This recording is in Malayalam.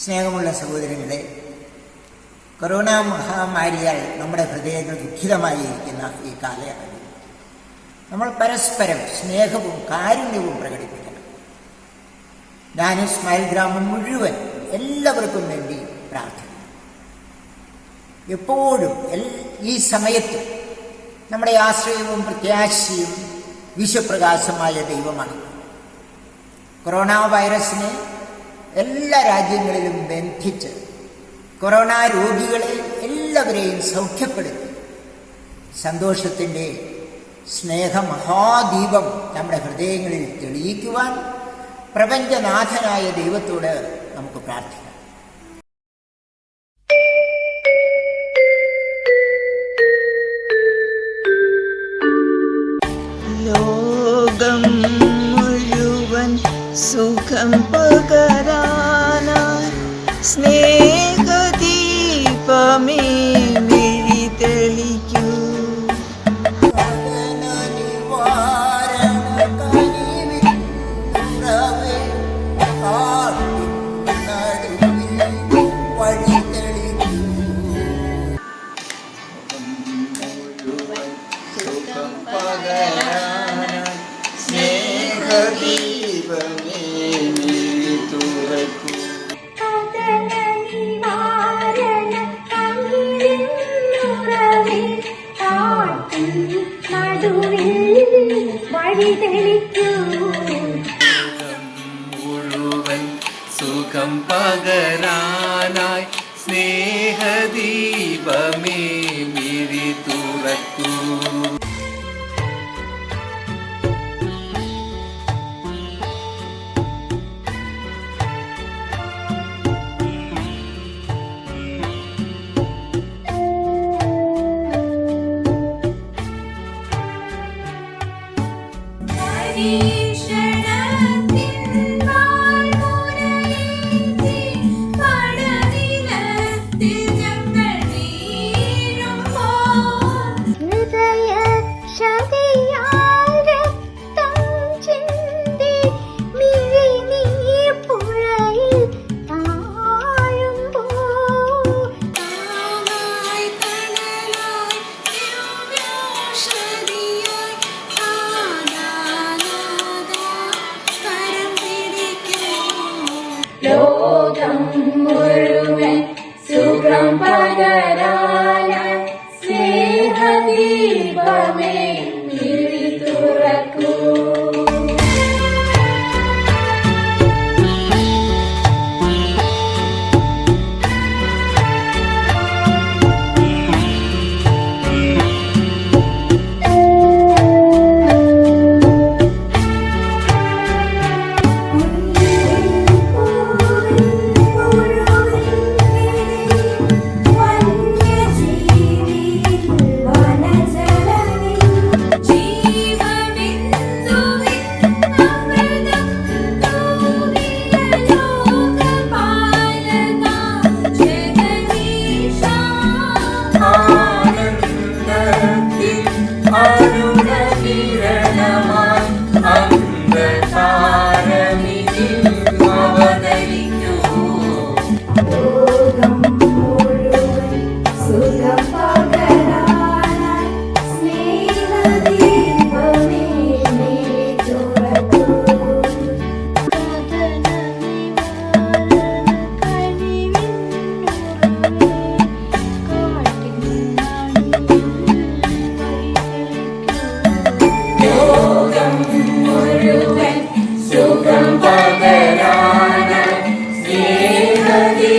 സ്നേഹമുള്ള സഹോദരങ്ങളെ, കൊറോണ മഹാമാരിയാൽ നമ്മുടെ ഹൃദയങ്ങൾ ദുഃഖിതമായിരിക്കുന്ന ഈ കാലയളവിൽ നമ്മൾ പരസ്പരം സ്നേഹവും കാരുണ്യവും പ്രകടിപ്പിക്കണം. ഞാൻ സ്മൈൽ ഗ്രാമം മുഴുവൻ എല്ലാവർക്കും വേണ്ടി പ്രാർത്ഥിക്കുന്നു. എപ്പോഴും ഈ സമയത്ത് നമ്മുടെ ആശ്രയവും പ്രത്യാശയും വിശ്വപ്രകാശമായ ദൈവമാണ്. കൊറോണ വൈറസിനെ എല്ലാ രാജ്യങ്ങളിലും ബന്ധിച്ച് കൊറോണ രോഗികളെ എല്ലാവരെയും സൗഖ്യപ്പെടുത്തി സന്തോഷത്തിൻ്റെ സ്നേഹമഹാദീപം നമ്മുടെ ഹൃദയങ്ങളിൽ തെളിയിക്കുവാൻ പ്രപഞ്ചനാഥനായ ദൈവത്തോട് നമുക്ക് പ്രാർത്ഥിക്കാം. ലോകം മുഴുവൻ സുഖം പകരാനായി സ്നേഹദീപമേ മിഴി തെളിക്കൂ. സ്നേഹദീപമേ മിഴി തുറക്കൂ. മുഴുവൻ സുഖം പകരാനായി സ്നേഹദീപമേ മിഴി തുറക്കൂ. ലോകം മുഴുവൻ സുഖം പകരാനായി സ്നേഹദീപമേ മിഴി തുറക്കൂ. സുഖം പകരാനായി സ്നേഹദീപമേ